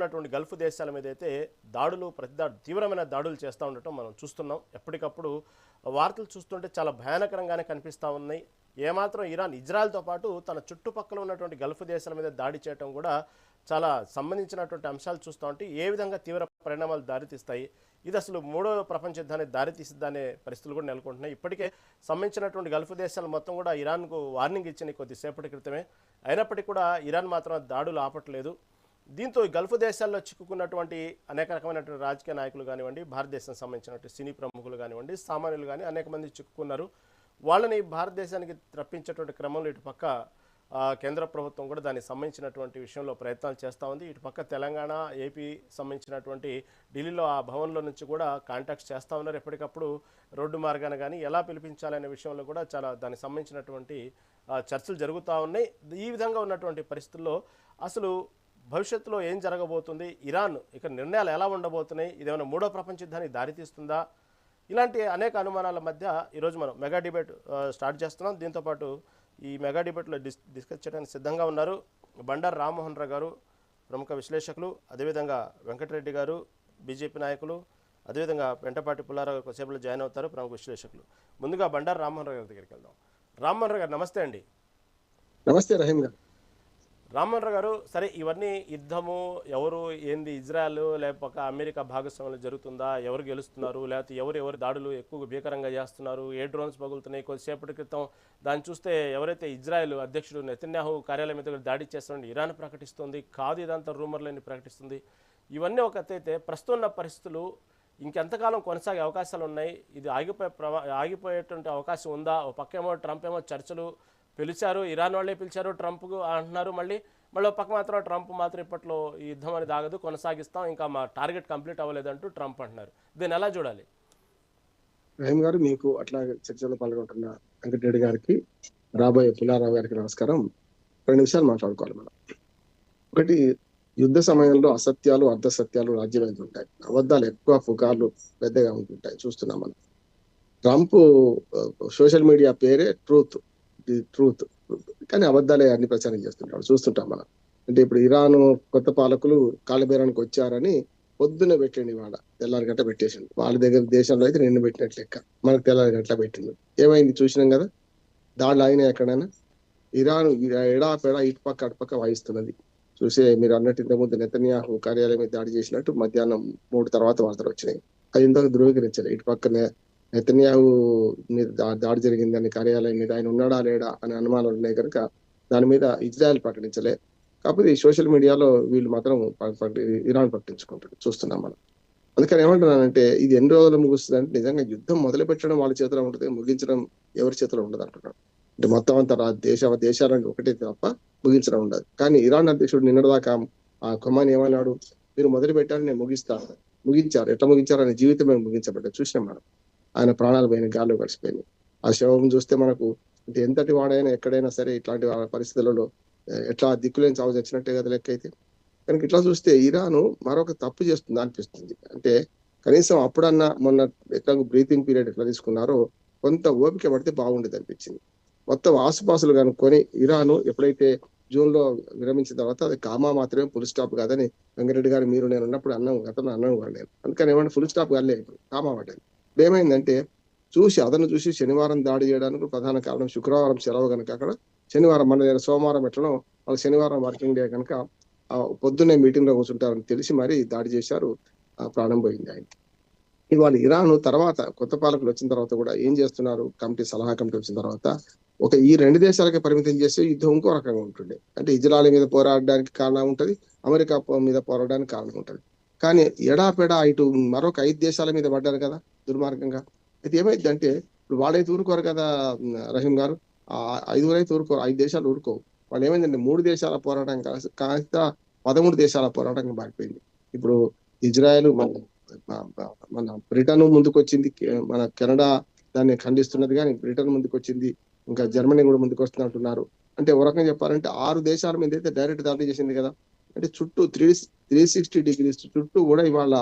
ఉన్నటువంటి గల్ఫ్ దేశాల మీద అయితే దాడులు తీవ్రమైన దాడులు చేస్తూ ఉండటం మనం చూస్తున్నాం. ఎప్పటికప్పుడు వార్తలు చూస్తుంటే చాలా భయానకరంగానే కనిపిస్తూ ఉన్నాయి. ఏమాత్రం ఇజ్రాయెల్తో పాటు తన చుట్టుపక్కల ఉన్నటువంటి గల్ఫ్ దేశాల మీద దాడి చేయడం కూడా చాలా సంబంధించినటువంటి అంశాలు చూస్తూ ఉంటే ఏ విధంగా తీవ్ర పరిణామాలు దారితీస్తాయి, ఇది అసలు మూడో ప్రపంచ యుద్ధాన్ని దారితీసిద్దనే పరిస్థితులు కూడా నెలకొంటున్నాయి. ఇప్పటికే సంబంధించినటువంటి గల్ఫ్ దేశాలు మొత్తం కూడా ఇరాన్కు వార్నింగ్ ఇచ్చిన కొద్దిసేపటి క్రితమే. అయినప్పటికీ కూడా ఇరాన్ మాత్రం దాడులు ఆపట్లేదు. దీంతో ఈ గల్ఫ్ దేశాల్లో చిక్కుకున్నటువంటి అనేక రకమైనటువంటి రాజకీయ నాయకులు కానివ్వండి, భారతదేశం సంబంధించినటువంటి సినీ ప్రముఖులు కానివ్వండి, సామాన్యులు కానీ అనేక మంది చిక్కుకున్నారు. వాళ్ళని భారతదేశానికి రప్పించేటువంటి క్రమంలో ఇటుపక్క కేంద్ర ప్రభుత్వం కూడా దానికి సంబంధించినటువంటి విషయంలో ప్రయత్నాలు చేస్తూ ఉంది. ఇటుపక్క తెలంగాణ, ఏపీ సంబంధించినటువంటి ఢిల్లీలో ఆ భవన్లో నుంచి కూడా కాంటాక్ట్స్ చేస్తూ ఉన్నారు. ఎప్పటికప్పుడు రోడ్డు మార్గాన కానీ ఎలా పిలిపించాలనే విషయంలో కూడా చాలా దానికి సంబంధించినటువంటి చర్చలు జరుగుతూ ఉన్నాయి. ఈ విధంగా ఉన్నటువంటి పరిస్థితుల్లో అసలు భవిష్యత్తులో ఏం జరగబోతుంది, ఇరాన్ ఇక నిర్ణయాలు ఎలా ఉండబోతున్నాయి, ఇదేమైనా మూడో ప్రపంచ యుద్ధానికి దారితీస్తుందా, ఇలాంటి అనేక అనుమానాల మధ్య ఈరోజు మనం మెగా డిబేట్ స్టార్ట్ చేస్తున్నాం. దీంతోపాటు ఈ మెగా డిబేట్లో డిస్కస్ చేయడానికి సిద్ధంగా ఉన్నారు బండారు రామ్మోహన్ రావు గారు, ప్రముఖ విశ్లేషకులు, అదేవిధంగా వెంకటరెడ్డి గారు, బీజేపీ నాయకులు, అదేవిధంగా వెంటపాటి పుల్లారావు కొద్దిసేపులో జాయిన్ అవుతారు, ప్రముఖ విశ్లేషకులు. ముందుగా బండారు రామ్మోహన్ రావు గారి దగ్గరికి వెళ్దాం. రామ్మోహన్ రావు గారు నమస్తే అండి. నమస్తే రహీం గారు. రామ్మోహన్ రావు గారు, సరే ఇవన్నీ యుద్ధము ఎవరు ఏంది, ఇజ్రాయెల్ లేకపోతే అమెరికా భాగస్వామ్యంలో జరుగుతుందా, ఎవరు గెలుస్తున్నారు, లేకపోతే ఎవరు దాడులు ఎక్కువ భీకరంగా చేస్తున్నారు, ఏ డ్రోన్స్ పగులుతున్నాయి, కొద్దిసేపటి క్రితం దాన్ని చూస్తే ఎవరైతే ఇజ్రాయెల్ అధ్యక్షుడు నెతన్యాహు కార్యాలయం మీద దాడి చేస్తున్న ఇరాన్ ప్రకటిస్తుంది, కాదు ఇదంతా రూమర్లని ప్రకటిస్తుంది. ఇవన్నీ ఒక అయితే ప్రస్తుతం ఉన్న పరిస్థితులు ఇంకెంతకాలం కొనసాగే అవకాశాలు ఉన్నాయి, ఇది ఆగిపోయేటువంటి అవకాశం ఉందా? ఒక పక్కేమో ట్రంప్ ఏమో చర్చలు పిలిచారు, ఇరాన్ వాళ్ళే పిలిచారు, ట్రంప్ అంటున్నారు, మళ్ళీ ఒక పక్క మాత్రం ట్రంప్ మాత్రం ఇప్పట్లో ఈ యుద్ధం అనేది ఆగదు, కొనసాగిస్తాం, ఇంకా మా టార్గెట్ కంప్లీట్ అవ్వలేదంటూ ట్రంప్ అంటున్నారు. దీన్ని ఎలా చూడాలి? రహీం గారు, మీకు అట్లా చర్చలో పాల్గొంటున్న వెంకటరెడ్డి గారికి, రాబోయే పుల్లారావు గారికి నమస్కారం. 2 నిమిషాలు మాట్లాడుకోవాలి మనం. ఒకటి, యుద్ధ సమయంలో అసత్యాలు అర్ధసత్యాలు రాజ్యమవుతుంటాయి, అబద్ధాలు ఎక్కువ, పుకార్లు పెద్దగా ఉంటుంటాయి, చూస్తున్నాం మనం. ట్రంప్ సోషల్ మీడియా పేరే ట్రూత్, కానీ అబద్ధాలే అన్ని ప్రచారం చేస్తుంటాడు, చూస్తుంటాం మనం. అంటే ఇప్పుడు ఇరాన్ కొత్త పాలకులు కాలబేరానికి వచ్చారని పొద్దున్న పెట్టండి, వాడ తెల్లారి గంట పెట్టేసిండు. వాళ్ళ దగ్గర దేశంలో అయితే నిన్ను పెట్టినట్లు లెక్క, మనకు తెల్లారి గంటల పెట్టిండు. ఏమైంది చూసినాం కదా, దాడులు అయినా ఎక్కడైనా ఇరాన్ ఎడాపెడా ఇటుపక్క అటుపక్క వాయిస్తున్నది. చూసే మీరు అన్నట్టు ఇంతకుముందు నెతన్యాహు కార్యాలయం మీద దాడి చేసినట్టు మధ్యాహ్నం 3 తర్వాత వార్తలు వచ్చినాయి. అది ఇంతకు ధృవీకరించాలి. ఇటుపక్కనే నెతన్యాహు మీద దాడి జరిగిందని కార్యాలయం మీద ఆయన ఉన్నాడా లేడా అనే అనుమానాలు ఉన్నాయి కనుక దాని మీద ఇజ్రాయెల్ ప్రకటించలే. కాకపోతే ఈ సోషల్ మీడియాలో వీళ్ళు మాత్రం ఇరాన్ ప్రకటించుకుంటారు, చూస్తున్నాం మనం. అందుకని ఏమంటున్నానంటే, ఇది ఎన్ని రోజులు ముగుస్తుంది అంటే, నిజంగా యుద్ధం మొదలు పెట్టడం వాళ్ళ చేతిలో ఉంటుంది, ముగించడం ఎవరి చేతిలో ఉండదు అంటున్నాడు. అంటే మొత్తం అంతా దేశాలకు ఒకటే తప్ప ముగించడం ఉండదు. కానీ ఇరాన్ అధ్యక్షుడు నిన్నటిదాకా ఆ ఖొమైనీ ఏమన్నాడు, మీరు మొదలు పెట్టారు, నేను ముగిస్తాను. ముగించారు. ఎట్లా ముగించారు? ఆయన జీవితమే ముగించబడ్డారు, చూసినాం మనం. ఆయన ప్రాణాలు పోయిన, గాల్లో కలిసిపోయింది. ఆ శవం చూస్తే మనకు ఎంతటి వాడైనా ఎక్కడైనా సరే ఇట్లాంటి పరిస్థితులలో ఎట్లా దిక్కులేని చావు తెచ్చినట్టే కదా లెక్క అయితే. కనుక ఇట్లా చూస్తే ఇరాను మరొక తప్పు చేస్తుంది అనిపిస్తుంది. అంటే కనీసం అప్పుడన్నా మొన్న ఎట్లా బ్రీతింగ్ పీరియడ్ ఎట్లా తీసుకున్నారో కొంత ఓపిక పడితే బాగుండేది అనిపించింది. మొత్తం ఆసుపాసులు కనుక్కొని ఇరాను ఎప్పుడైతే జూన్ లో విరమించిన తర్వాత అది కామా మాత్రమే, ఫుల్ స్టాప్ కాదని వెంకరెడ్డి గారు మీరు నేను ఉన్నప్పుడు గతంలో అన్నాను కూడా నేను. అందుకని ఏమంటే ఫుల్ స్టాప్ కాలే, ఇప్పుడు కామా పడ్డది. ఏమైందంటే అతను చూసి శనివారం దాడి చేయడానికి ప్రధాన కారణం శుక్రవారం సెలవు కనుక అక్కడ శనివారం, మన సోమవారం ఎట్లనో వాళ్ళు శనివారం వర్కింగ్ డే కనుక పొద్దున్నే మీటింగ్ లో కూర్చుంటారని తెలిసి మరి దాడి చేశారు. ప్రాణం పోయింది ఆయన. ఇవాళ ఇరాన్ తర్వాత కొత్త పాలకులు వచ్చిన తర్వాత కూడా ఏం చేస్తున్నారు, సలహా కమిటీ వచ్చిన తర్వాత ఈ 2 దేశాలకే పరిమితం చేస్తే యుద్ధం ఇంకో రకంగా ఉంటుండే. అంటే ఇజ్రాయెల్ మీద పోరాడడానికి కారణం ఉంటుంది, అమెరికా మీద పోరాడడానికి కారణం ఉంటుంది. కానీ ఎడాపెడా ఇటు మరొక 5 దేశాల మీద పడ్డారు కదా దుర్మార్గంగా. అయితే ఏమైందంటే, ఇప్పుడు వాళ్ళైతే ఊరుకోరు కదా రహీం గారు, 5 దేశాలు ఊరుకోవు. వాళ్ళు ఏమైందంటే 3 దేశాల పోరాటం కాస్త 13 దేశాల పోరాటంగా మారిపోయింది. ఇప్పుడు ఇజ్రాయెల్ మన బ్రిటన్ ముందుకు వచ్చింది, మన కెనడా దాన్ని ఖండిస్తున్నది, కానీ బ్రిటన్ ముందుకు వచ్చింది, ఇంకా జర్మనీ కూడా ముందుకు వస్తుంది అంటున్నారు. అంటే ఒక రకంగా చెప్పాలంటే 6 దేశాల మీద అయితే డైరెక్ట్ దాడి చేసింది కదా. అంటే చుట్టూ 360 degrees చుట్టూ కూడా ఇవాళ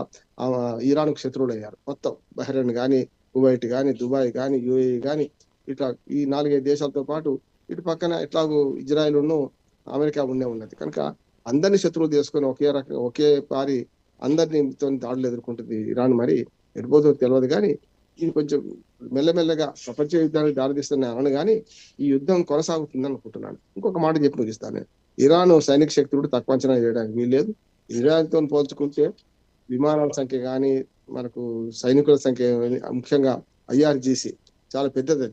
ఇరాన్ శత్రువులు అయ్యారు. మొత్తం బహ్రెయిన్ కానీ, కువైట్ కానీ, దుబాయ్ కానీ, యుఏఈ కానీ, ఇట్లా ఈ 4-5 దేశాలతో పాటు ఇటు పక్కన ఎట్లాగూ ఇజ్రాయెల్ అమెరికా ఉన్నది. కనుక అందరినీ శత్రువులు చేసుకొని ఒకే పారి అందరినీ దాడులు ఎదుర్కొంటుంది ఇరాన్. మరి ఎడిపోతుందో తెలియదు కానీ ఇది కొంచెం మెల్లమెల్లగా ప్రపంచ యుద్ధానికి దారితీస్తున్న అనను కానీ ఈ యుద్ధం కొనసాగుతుంది అనుకుంటున్నాను. ఇంకొక మాట చెప్పి ముగిస్తాను నేను. ఇరాన్ సైనిక శక్తులు తక్కువ అంచనా వేయడానికి వీల్లేదు. ఇరాన్తో పోల్చుకుంటే విమానాల సంఖ్య కానీ మనకు సైనికుల సంఖ్య ముఖ్యంగా IRGC చాలా పెద్దది.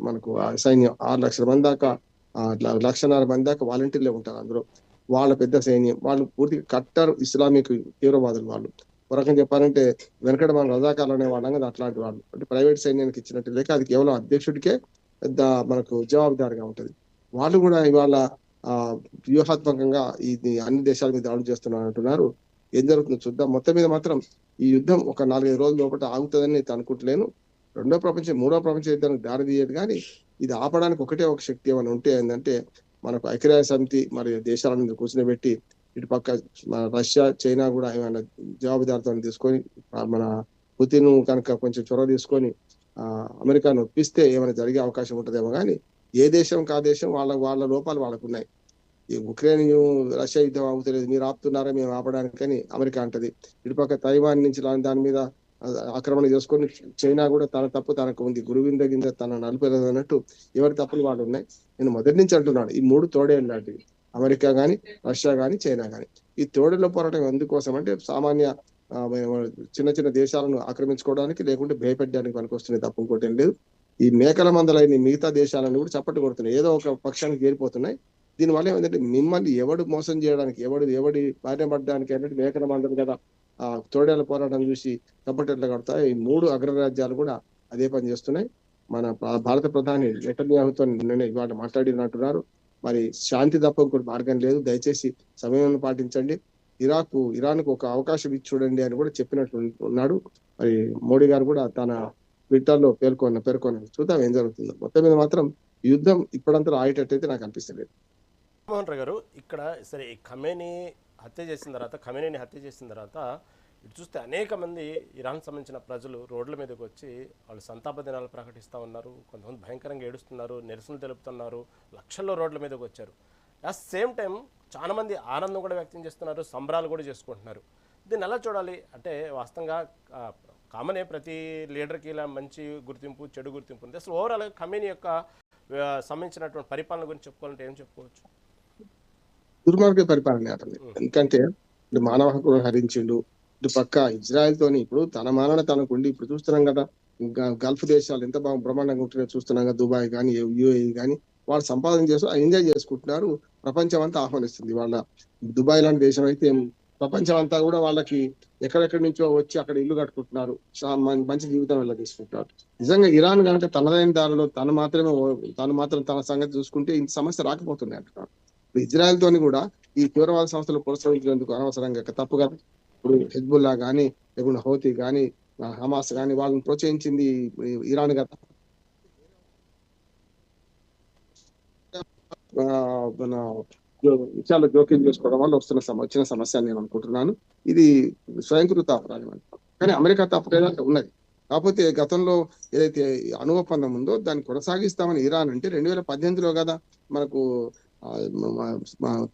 మనకు సైన్యం 6 లక్షల మంది దాకా 1.5 మంది దాకా వాలంటీర్లే ఉంటారు అందులో. వాళ్ళ పెద్ద సైన్యం, వాళ్ళు పూర్తిగా కట్టర్ ఇస్లామిక్ తీవ్రవాదులు. వాళ్ళు ఒక రకంగా చెప్పాలంటే వెనకడ మన రజాకాలు అనే వాళ్ళం కదా, అట్లాంటి వాళ్ళు. అంటే ప్రైవేట్ సైన్యానికి ఇచ్చినట్టు లేక అది కేవలం అధ్యక్షుడికే పెద్ద మనకు జవాబుదారిగా ఉంటది. వాళ్ళు కూడా ఇవాళ వ్యూహాత్మకంగా ఇది అన్ని దేశాల మీద దాడులు చేస్తున్నారు అంటున్నారు. ఏం జరుగుతుందో చూద్దాం. మొత్తం మీద మాత్రం ఈ యుద్ధం ఒక 4-5 రోజుల లోపల ఆగుతుందని నేను అనుకుంటలేను. మూడో ప్రపంచ యుద్ధానికి దారి తీయదు. కానీ ఇది ఆపడానికి ఒకటే ఒక శక్తి ఏమైనా ఉంటే ఏంటంటే మనకు ఐక్యరాజ్య సమితి మరి దేశాలను కూర్చునిపెట్టి ఇటు పక్క రష్యా, చైనా కూడా ఏమైనా జవాబుదారితో తీసుకొని మన పుతిన్ కనుక కొంచెం చొరవ తీసుకొని అమెరికాను ఒప్పిస్తే ఏమైనా జరిగే అవకాశం ఉంటుందేమో. కానీ ఏ దేశం కా దేశం వాళ్ళ లోపాలు వాళ్ళకు ఉన్నాయి. ఈ ఉక్రెయిన్ రష్యా యుద్ధం ఆగుతలేదు, మీరు ఆపుతున్నారా మేము ఆపడానికని అమెరికా అంటది. ఇటుపక్క తైవాన్ నుంచి దాని మీద ఆక్రమణ చేసుకొని చైనా కూడా తన తప్పు తనకు ఉంది, గురువింద కింద తన నలుపలేదు అన్నట్టు ఎవరి తప్పులు వాళ్ళు ఉన్నాయి. నేను మొదటి నుంచి అంటున్నాను, ఈ 3 తోడేళ్ళు లాంటివి, అమెరికా కానీ, రష్యా కానీ, చైనా కానీ. ఈ తోడేళ్ల పోరాటం ఎందుకోసం అంటే సామాన్య చిన్న చిన్న దేశాలను ఆక్రమించుకోవడానికి లేకుంటే భయపెట్టడానికి పనికొస్తున్నాయి తప్ప ఇంకోటి ఏం లేదు. ఈ మేకల మందలైన మిగతా దేశాలను కూడా చప్పట్టు కొడుతున్నాయి, ఏదో ఒక పక్షానికి చేరిపోతున్నాయి. దీనివల్ల ఏమంటే మిమ్మల్ని ఎవడు మోసం చేయడానికి, ఎవడి భార్య పడడానికి అంటే మేకల మందలు కదా తోడేళ్ల పోరాటం చూసి చప్పట్లు కడతాయి. ఈ 3 అగ్రరాజ్యాలు కూడా అదే పని చేస్తున్నాయి. మన భారత ప్రధాని నెతన్యాహుతో నిన్న ఇవాళ మాట్లాడినట్టున్నారు. మరి శాంతి తప్ప ఇంకోటి మార్గం లేదు, దయచేసి సమయం పాటించండి, ఇరాన్కు ఒక అవకాశం ఇచ్చి చూడండి అని కూడా చెప్పినట్లు ఉన్నాడు. మరి మోడీ గారు కూడా తన ట్విట్టర్లో పేర్కొన్నారు. చూద్దాం ఏం జరుగుతుందో. మొత్తం మీద మాత్రం యుద్ధం ఇప్పుడంతా ఆయేటట్టయితే నాకు అనిపిస్తలేదు. మోహన్ రావు గారు, ఇక్కడ సరే ఖమేనీని హత్య చేసిన తర్వాత ఇటు చూస్తే అనేక మంది ఇరాన్ సంబంధించిన ప్రజలు రోడ్ల మీదకి వచ్చి వాళ్ళు సంతాప దినాలు ప్రకటిస్తూ ఉన్నారు. కొంతమంది భయంకరంగా ఏడుస్తున్నారు, నిరసనలు తెలుపుతున్నారు, లక్షల్లో రోడ్ల మీదకి వచ్చారు. అట్ సేమ్ టైం చాలా మంది ఆనందం కూడా వ్యక్తం చేస్తున్నారు, సంబరాలు కూడా చేసుకుంటున్నారు. దీన్ని ఎలా చూడాలి అంటే వాస్తవంగా కామనే ప్రతి లీడర్కి ఇలా మంచి గుర్తింపు, చెడు గుర్తింపు ఉంది. అసలు ఓవరాల్ ఖమేనీ యొక్క సంబంధించినటువంటి పరిపాలన గురించి చెప్పుకోవాలంటే ఏం చెప్పుకోవచ్చు? దుర్మార్గ పరిపాలన అతను. ఎందుకంటే మానవ హక్కులు హరించిండు. ఇటు పక్క ఇజ్రాయెల్ తోని ఇప్పుడు తన మానవ తనకుండి ఇప్పుడు చూస్తున్నాం కదా, గల్ఫ్ దేశాలు ఎంత బాగా బ్రహ్మాండంగా ఉంటున్నాయో చూస్తున్నాం కదా. దుబాయ్ కానీ, UAE కానీ వాళ్ళు సంపాదన చేస్తూ ఎంజాయ్ చేసుకుంటున్నారు. ప్రపంచం అంతా ఆహ్వానిస్తుంది. వాళ్ళ దుబాయ్ లాంటి దేశం అయితే ప్రపంచం అంతా కూడా వాళ్ళకి ఎక్కడెక్కడి నుంచో వచ్చి అక్కడ ఇల్లు కట్టుకుంటున్నారు, మంచి జీవితం వెళ్ళ తీసుకుంటున్నారు. నిజంగా ఇరాన్ కనుక తనదైన దారిలో తను మాత్రం తన సంగతి చూసుకుంటే ఇంత సమస్య రాకపోతుంది అంటున్నారు. ఇజ్రాయెల్ తోని కూడా ఈ తీవ్రవాద సంస్థలు ప్రోత్సహించేందుకు అనవసరంగా తప్పు కదా. ఇప్పుడు హెజ్బుల్లా కానీ, లేకుంటే హౌతీ కానీ, హమాస్ కానీ వాళ్ళని ప్రోత్సహించింది ఇరాన్ కదా. మన విషయాల్లో జోక్యం చేసుకోవడం వల్ల వచ్చిన సమస్య అని నేను అనుకుంటున్నాను. ఇది స్వయంకృత అపరాధం. కానీ అమెరికా తప్పేదంటే ఉన్నది. కాకపోతే గతంలో ఏదైతే అణు ఒప్పందం ఉందో దాన్ని కొనసాగిస్తామని ఇరాన్ అంటే 2018లో కదా మనకు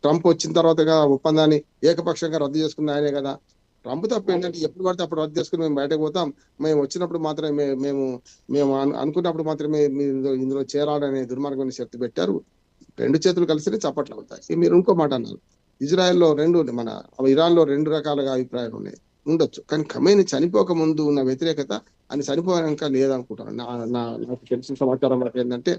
ట్రంప్ వచ్చిన తర్వాత ఒప్పందాన్ని ఏకపక్షంగా రద్దు చేసుకున్న ఆయనే కదా. ట్రంప్ తప్ప ఏంటంటే ఎప్పుడు పడితే అప్పుడు రద్దు చేసుకుని మేము బయటకు పోతాం, మేము వచ్చినప్పుడు మాత్రమే మేము అనుకున్నప్పుడు మాత్రమే మీరు ఇందులో చేరాలనే దుర్మార్గమైన శక్తి పెట్టారు. 2 చేతులు కలిసి చప్పట్లు అవుతాయి. మీరు ఇంకో మాట అన్నారు, ఇజ్రాయెల్లో మన ఇరాన్లో 2 రకాలుగా అభిప్రాయాలు ఉన్నాయి ఉండొచ్చు. కానీ ఖమేనీ చనిపోక ముందు ఉన్న వ్యతిరేకత అని చనిపోయాక లేదనుకుంటాను. నాకు తెలిసిన సమాచారం ఏంటంటే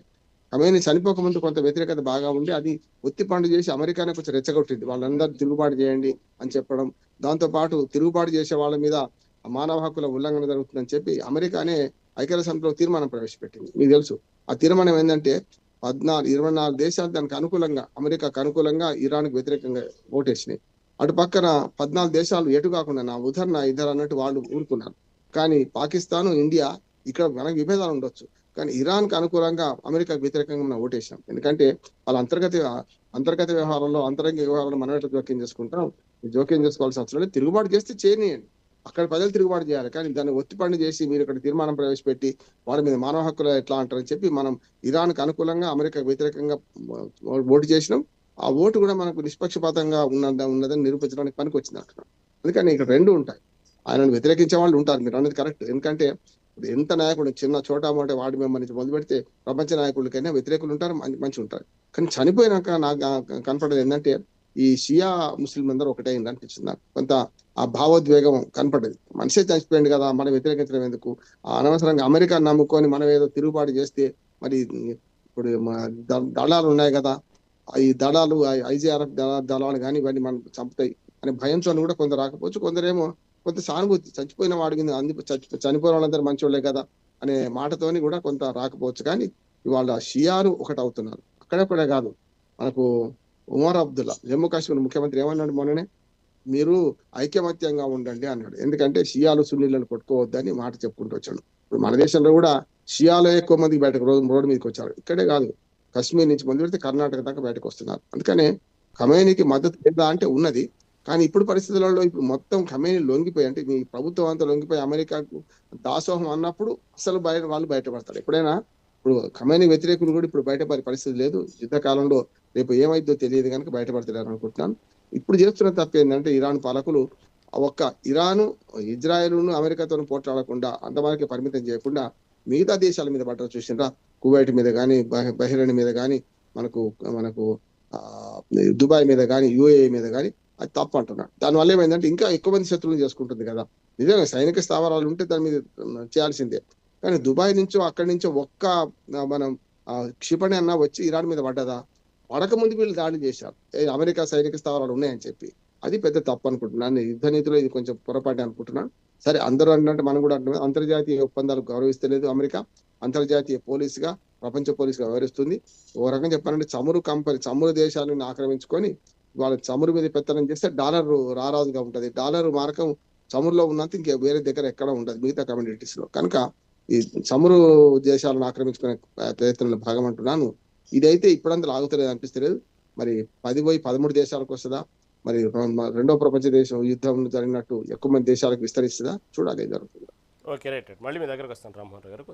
ఖమేనీ చనిపోక ముందు కొంత వ్యతిరేకత బాగా ఉండి అది ఒత్తిపండు చేసి అమెరికానే కొంచెం రెచ్చగొట్టింది. వాళ్ళందరూ తిరుగుబాటు చేయండి అని చెప్పడం, దాంతో పాటు తిరుగుబాటు చేసే వాళ్ళ మీద మానవ హక్కుల ఉల్లంఘన జరుగుతుందని చెప్పి అమెరికానే ఐక్యరాజ్య సమితిలో తీర్మానం ప్రవేశపెట్టింది. మీకు తెలుసు ఆ తీర్మానం ఏంటంటే 24 దేశాలు దానికి అనుకూలంగా, అమెరికాకు అనుకూలంగా ఇరాన్కు వ్యతిరేకంగా ఓటేసినాయి. అటు పక్కన 14 దేశాలు ఎటు కాకుండా నా ఉదాహరణ ఇద్దరు అన్నట్టు వాళ్ళు ఊరుకున్నారు. కానీ పాకిస్తాన్, ఇండియా ఇక్కడ మనకు విభేదాలు ఉండొచ్చు, కానీ ఇరాన్కు అనుకూలంగా అమెరికాకు వ్యతిరేకంగా మనం ఓటేసాం. ఎందుకంటే వాళ్ళ అంతర్గత వ్యవహారంలో, అంతరంగ వ్యవహారంలో మనం ఎట్లా జోక్యం చేసుకుంటాం, జోక్యం చేసుకోవాల్సిన అవసరం లేదు. తిరుగుబాటు చేస్తే చేయనియండి, అక్కడ ప్రజలు తిరుగుబాటు చేయాలి. కానీ దాన్ని ఒత్తిపండు చేసి మీరు ఇక్కడ తీర్మానం ప్రవేశపెట్టి వాళ్ళ మీద మానవ హక్కులు ఎట్లా అంటారని చెప్పి మనం ఇరాన్కు అనుకూలంగా, అమెరికాకు వ్యతిరేకంగా ఓటు చేసినాం. ఆ ఓటు కూడా మనకు నిష్పక్షపాతంగా ఉన్నదని నిరూపించడానికి పనికి వచ్చింది అంటున్నాను. అందుకని ఇక్కడ రెండు ఉంటాయి. ఆయనను వ్యతిరేకించే వాళ్ళు ఉంటారు, మీరు అన్నది కరెక్ట్. ఎందుకంటే ఎంత నాయకుడు చిన్న చోటా మోటే వార్డు మెంబర్ నుంచి మొదలు పెడితే ప్రపంచ నాయకులకైనా వ్యతిరేకులు ఉంటారు, మంచి ఉంటారు. కానీ చనిపోయినాక నాకు కనపడేది ఏంటంటే ఈ షియా ముస్లిం అందరూ ఒకటే అనిపించింది నాకు. కొంత ఆ భావోద్వేగం కనపడేది. మనిషే చచ్చిపోయింది కదా, మనం వ్యతిరేకించడం ఎందుకు, అనవసరంగా అమెరికా నమ్ముకొని మనం ఏదో తిరుగుబాటు చేస్తే మరి ఇప్పుడు దళాలు ఉన్నాయి కదా, ఈ దళాలు ఐజీఆర్ఎఫ్ దళాలు కానీ ఇవన్నీ మనం చంపుతాయి అనే భయంతో కూడా కొందరు రాకపోవచ్చు. కొందరేమో కొంత సానుభూతి, చచ్చిపోయిన వాడి కింద చనిపోయిన వాళ్ళందరూ మంచోళ్లే కదా అనే మాటతోని కూడా కొంత రాకపోవచ్చు. కానీ ఇవాళ షియాలు ఒకటి అవుతున్నారు. అక్కడక్కడే కాదు, మనకు ఉమర్ అబ్దుల్లా జమ్మూ కాశ్మీర్ ముఖ్యమంత్రి ఏమన్నాడు మొన్ననే, మీరు ఐకమత్యంగా ఉండండి అన్నాడు. ఎందుకంటే షియాలు సున్నీలను కొట్టుకోవద్దని మాట చెప్పుకుంటూ వచ్చాడు. ఇప్పుడు మన దేశంలో కూడా షియాలో ఎక్కువ మందికి బయటకు రోడ్డు మీదకి వచ్చారు. ఇక్కడే కాదు, కశ్మీర్ నుంచి మొదలు పెడితే కర్ణాటక దాకా బయటకు వస్తున్నారు. అందుకనే ఖమేనీకి మద్దతు లేదా అంటే ఉన్నది. కానీ ఇప్పుడు పరిస్థితులలో ఇప్పుడు మొత్తం ఖమేనీ లొంగిపోయి, అంటే మీ ప్రభుత్వం అంతా లొంగిపోయి అమెరికాకు దాసోహం అన్నప్పుడు అసలు వాళ్ళు బయటపడతారు. ఎప్పుడైనా ఇప్పుడు ఖమేనీ వ్యతిరేకులు కూడా ఇప్పుడు బయటపడే పరిస్థితి లేదు. యుద్ధ కాలంలో రేపు ఏమైందో తెలియదు కనుక బయటపడతారు అనుకుంటున్నాను. ఇప్పుడు చేస్తున్న తప్పు ఏంటంటే ఇరాన్ పాలకులు ఒక్క ఇరాను, ఇజ్రాయెల్ను అమెరికాతో పోట్లాడకుండా అంతవరకే పరిమితం చేయకుండా మిగతా దేశాల మీద పడ్డ చూసిండ్రా. కువైట్ మీద కానీ, బహ్రెయిన్ మీద కానీ, మనకు మనకు దుబాయ్ మీద కానీ, యుఏఈ మీద కానీ అది తప్పు అంటున్నాడు. దానివల్ల ఏమైందంటే ఇంకా ఎక్కువ మంది శత్రువులు చేసుకుంటుంది కదా. నిజంగా సైనిక స్థావరాలు ఉంటే దాని మీద చేయాల్సిందే. కానీ దుబాయ్ నుంచో అక్కడి నుంచో ఒక్క మనం క్షిపణి అన్నా వచ్చి ఇరాన్ మీద పడ్డదా? పడక ముందు వీళ్ళు దాడి చేశారు, అమెరికా సైనిక స్థావరాలు ఉన్నాయని చెప్పి. అది పెద్ద తప్పు అనుకుంటున్నాను. యుద్ధ నీతిలో ఇది కొంచెం పొరపాటు అనుకుంటున్నాను. సరే, అందరూ అన్నట్టు మనం కూడా అంటున్నాం, అంతర్జాతీయ ఒప్పందాలు గౌరవిస్తలేదు అమెరికా. అంతర్జాతీయ పోలీసుగా, ప్రపంచ పోలీసుగా వ్యవహరిస్తుంది. ఓ రకంగా చెప్పాలంటే చమురు దేశాలను ఆక్రమించుకొని వాళ్ళ చమురు మీద పెత్తనం చేస్తే డాలర్ రారాజుగా ఉంటది. డాలర్ మార్కం చమురులో ఉన్నంత ఇంకే వేరే దగ్గర ఎక్కడ ఉండదు మిగతా కమ్యూనిటీస్ లో. కనుక ఈ చమురు దేశాలను ఆక్రమించుకునే ప్రయత్నంలో భాగం అంటున్నాను. ఇదైతే ఇప్పుడంతా ఆగుతలేదు అనిపిస్తలేదు. మరి 10 పోయి 13 దేశాలకు వస్తుందా, మరి రెండో ప్రపంచ దేశం యుద్ధం జరిగినట్టు ఎక్కువ మంది దేశాలకు విస్తరిస్తుందా, చూడాలి జరుగుతుంది. Okay, right. మళ్ళీ మీ దగ్గరకు వస్తాను రామ్మోహన్ రావు గారు.